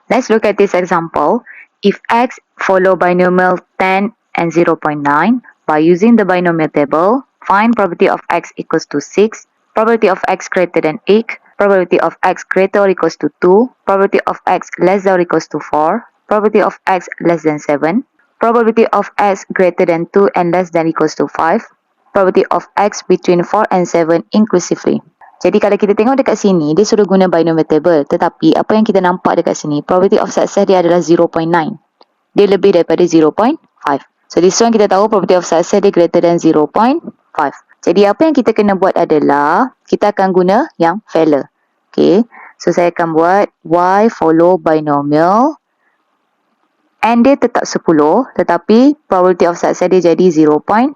Let's look at this example. If x follow binomial 10 and 0.9, by using the binomial table, find probability of x equals to 6, probability of x greater than 8, probability of x greater or equals to 2, probability of x less than or equals to 4, probability of x less than 7, probability of x greater than 2 and less than equals to 5, probability of x between 4 and 7 inclusively. Jadi kalau kita tengok dekat sini, dia suruh guna binomial table. Tetapi apa yang kita nampak dekat sini, probability of success dia adalah 0.9. Dia lebih daripada 0.5. So this one kita tahu probability of success dia greater than 0.5. Jadi apa yang kita kena buat adalah, kita akan guna yang failure. Okay, so saya akan buat y follow binomial. And dia tetap 10, tetapi probability of success dia jadi 0.1.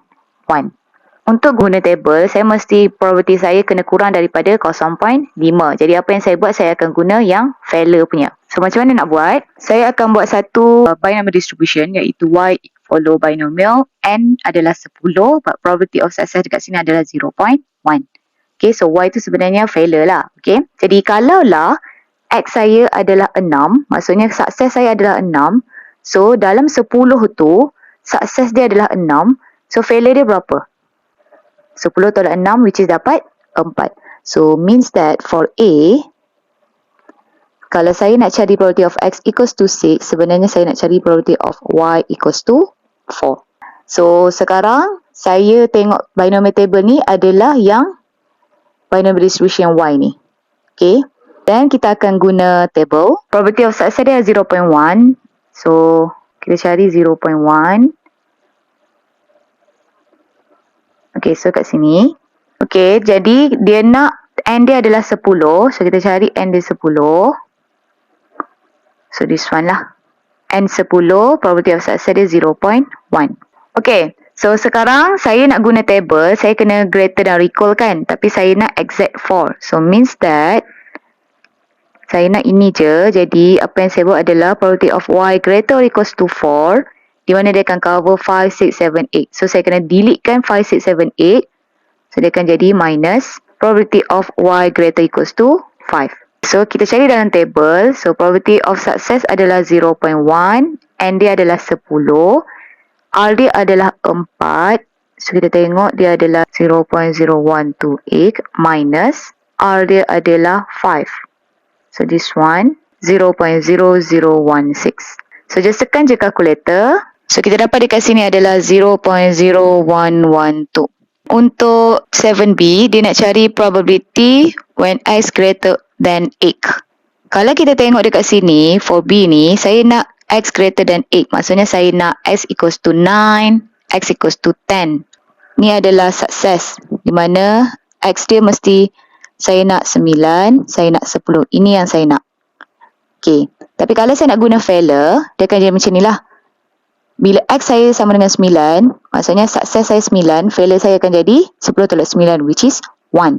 Untuk guna table, saya mesti probability saya kena kurang daripada 0.5. Jadi apa yang saya buat, saya akan guna yang failure punya. So macam mana nak buat? Saya akan buat satu binomial distribution, iaitu y follow binomial. N adalah 10, but probability of success dekat sini adalah 0.1. Okay, so y tu sebenarnya failure lah. Okay, jadi kalaulah x saya adalah 6, maksudnya success saya adalah 6. So dalam 10 tu, success dia adalah 6. So failure dia berapa? 10 tolak 6, which is dapat 4. So means that for A, kalau saya nak cari probability of x equals to 6, sebenarnya saya nak cari probability of y equals to 4. So sekarang saya tengok binomial table ni adalah yang binomial distribution y ni. Okay, dan kita akan guna table. Probability of success dia 0.1. So kita cari 0.1. Okay, so kat sini. Okay, jadi dia nak n dia adalah 10. So kita cari n dia 10. So this one lah. N 10, probability of success dia 0.1. Okay, so sekarang saya nak guna table. Saya kena greater dan recall kan. Tapi saya nak exact 4. So means that saya nak ini je. Jadi apa yang saya buat adalah probability of y greater or equals to 4. Di mana dia akan cover 5, 6, 7, 8. So saya kena delete kan 5, 6, 7, 8. So dia akan jadi minus probability of y greater equals to 5. So kita cari dalam table. So probability of success adalah 0.1. N dia adalah 10. R dia adalah 4. So kita tengok dia adalah 0.0128 minus R dia adalah 5. So this one 0.0016. So just tekan je calculator. So kita dapat dekat sini adalah 0.0112. Untuk 7B, dia nak cari probability when x greater than 8. Kalau kita tengok dekat sini, for B ni, saya nak x greater than 8. Maksudnya saya nak x equals to 9, x equals to 10. Ni adalah success. Di mana x dia mesti saya nak 9, saya nak 10. Ini yang saya nak. Okay. Tapi kalau saya nak guna failure, dia akan jadi macam ni lah. Bila x saya sama dengan 9, maksudnya success saya 9, failure saya akan jadi 10 tolak 9, which is 1.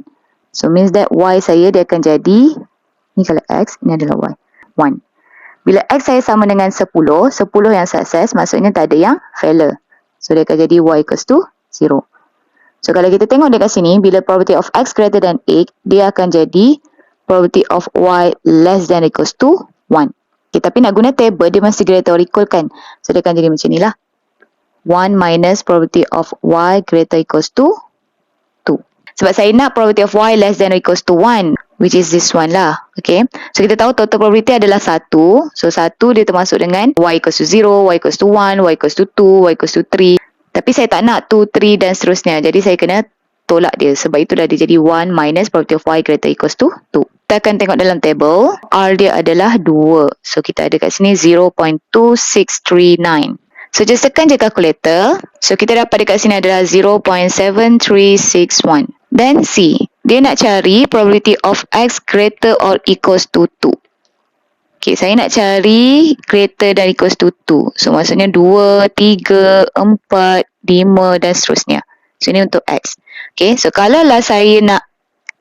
So means that y saya dia akan jadi, ni kalau x, ini adalah y, 1. Bila x saya sama dengan 10 yang success, maksudnya tak ada yang failure. So dia akan jadi y equals to 0. So kalau kita tengok dekat sini, bila probability of x greater than 8, dia akan jadi probability of y less than equals to 1. Okay, tapi nak guna table, dia mesti greater or equal kan. So dia akan jadi macam ni lah. 1 minus probability of y greater equals to 2. Sebab saya nak probability of y less than or equals to 1, which is this one lah. Okay, so kita tahu total probability adalah 1. So 1 dia termasuk dengan y equals to 0, y equals to 1, y equals to 2, y equals to 3. Tapi saya tak nak 2, 3 dan seterusnya. Jadi saya kena tolak dia. Sebab itu dah dia jadi 1 minus probability of y greater equals to 2. Kita akan tengok dalam table. R dia adalah 2. So kita ada kat sini 0.2639. So just tekan je calculator. So kita dapat dekat sini adalah 0.7361. Then C. Dia nak cari probability of x greater or equals to 2. Okay, saya nak cari greater than equals to 2. So maksudnya 2, 3, 4, 5 dan seterusnya. So ini untuk x. Okay, so kalau lah saya nak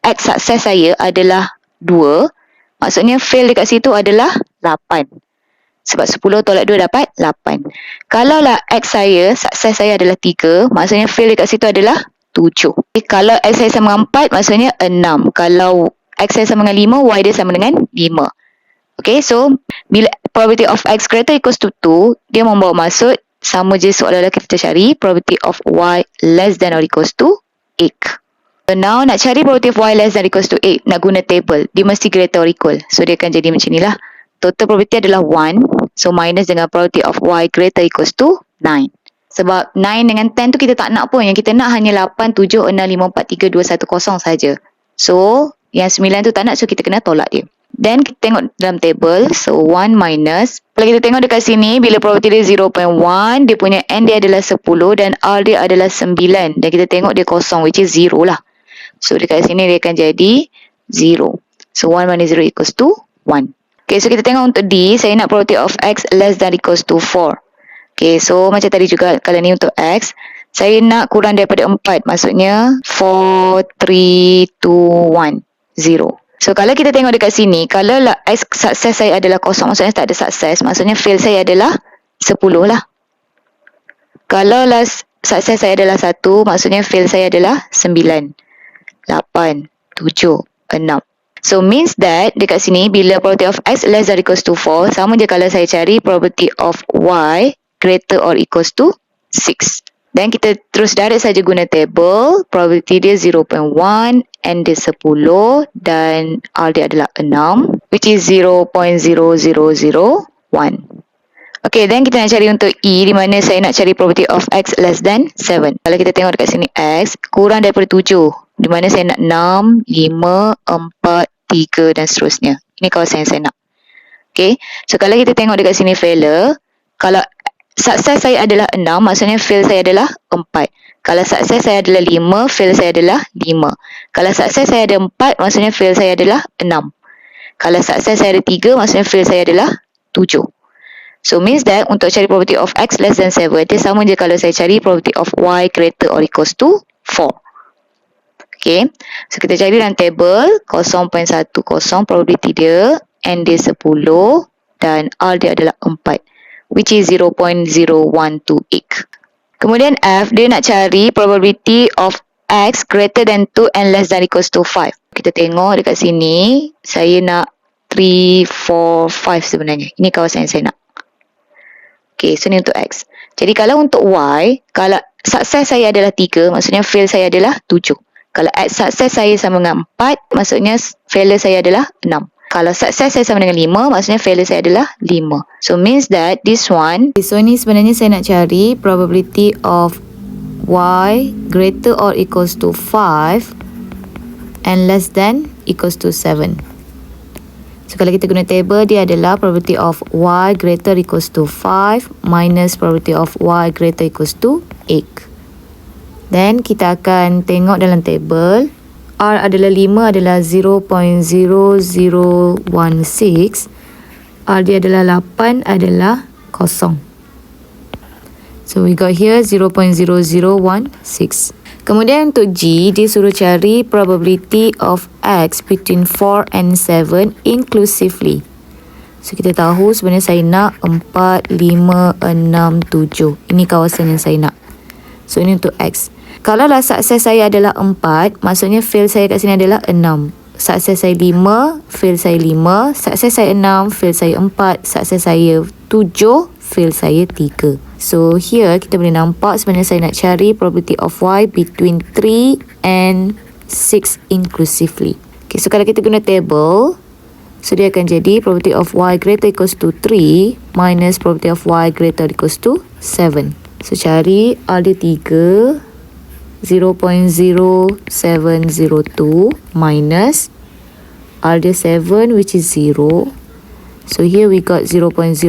x success saya adalah 2, maksudnya fail dekat situ adalah 8. Sebab 10 tolak 2 dapat 8. Kalau lah x saya, success saya adalah 3, maksudnya fail dekat situ adalah 7. Okay, kalau x saya sama dengan 4, maksudnya 6. Kalau x saya sama dengan 5, y dia sama dengan 5. Okay, so bila probability of X greater equals to 2, dia membawa maksud sama je seolah-olah kita cari probability of Y less than or equals to 8. So now nak cari probability of Y less than or equals to 8, nak guna table. Dia mesti greater or equal. So dia akan jadi macam ni lah. Total probability adalah 1. So minus dengan probability of Y greater equals to 9. Sebab 9 dengan 10 tu kita tak nak pun. Yang kita nak hanya 8, 7, 6, 5, 4, 3, 2, 1, 0 saja. So yang 9 tu tak nak, so kita kena tolak dia. Then kita tengok dalam table. So 1 minus, kalau kita tengok dekat sini, bila probability dia 0.1, dia punya N dia adalah 10 dan R dia adalah 9. Dan kita tengok dia kosong, which is 0 lah. So dekat sini dia akan jadi 0. So 1 minus 0 equals to 1. Okay, so kita tengok untuk D, saya nak probability of X less than equals to 4. Okay, so macam tadi juga, kalau ni untuk X, saya nak kurang daripada 4. Maksudnya 4, 3, 2, 1, 0. So kalau kita tengok dekat sini, kalau lah X sukses saya adalah kosong, maksudnya tak ada sukses, maksudnya fail saya adalah 10 lah. Kalau lah sukses saya adalah 1, maksudnya fail saya adalah 9, 8, 7, 6. So means that dekat sini bila probability of X less than equals to 4, sama je kalau saya cari probability of Y greater or equals to 6. Dan kita terus direct saja guna table. Probability dia 0.1, N dia 10 dan R dia adalah 6, which is 0.0001. Okay, then kita nak cari untuk E, di mana saya nak cari probability of X less than 7. Kalau kita tengok dekat sini X kurang daripada 7, di mana saya nak 6, 5, 4, 3 dan seterusnya. Ini kawasan yang saya nak. Okay, so kalau kita tengok dekat sini failure, kalau sukses saya adalah 6, maksudnya fail saya adalah 4. Kalau sukses saya adalah 5, fail saya adalah 5. Kalau sukses saya ada 4, maksudnya fail saya adalah 6. Kalau sukses saya ada 3, maksudnya fail saya adalah 7. So means that untuk cari probability of X less than 7, dia sama je kalau saya cari probability of Y greater or equals to 4. Okay, so kita cari dalam table 0.10 probability dia, N dia 10 dan R dia adalah 4, which is 0.0128. Kemudian F, dia nak cari probability of X greater than 2 and less than equals to 5. Kita tengok dekat sini, saya nak 3, 4, 5 sebenarnya. Ini kawasan yang saya nak. Okay, so ni untuk X. Jadi kalau untuk Y, kalau sukses saya adalah 3, maksudnya fail saya adalah 7. Kalau X sukses saya sama dengan 4, maksudnya failure saya adalah 6. Kalau sukses saya sama dengan 5, maksudnya failure saya adalah 5. So means that this one, so ni sebenarnya saya nak cari probability of Y greater or equals to 5 and less than equals to 7. So kalau kita guna table, dia adalah probability of Y greater equals to 5 minus probability of Y greater equals to 8. Then kita akan tengok dalam table, R adalah 5 adalah 0.0016, R dia adalah 8 adalah 0. So we got here 0.0016. Kemudian untuk G, dia suruh cari probability of X between 4 and 7 inclusively. So kita tahu sebenarnya saya nak 4, 5, 6, 7. Ini kawasan yang saya nak. So ini untuk X. Kalau lah sukses saya adalah 4, maksudnya fail saya kat sini adalah 6. Sukses saya 5, fail saya 5. Sukses saya 6, fail saya 4. Sukses saya 7, fail saya 3. So here kita boleh nampak sebenarnya saya nak cari probability of Y between 3 and 6 inclusively. Okay, so kalau kita guna table, so dia akan jadi probability of Y greater equals to 3 minus probability of Y greater equals to 7. So cari R dia 3, 0.0702 minus R dia 7, which is 0. So here we got 0.070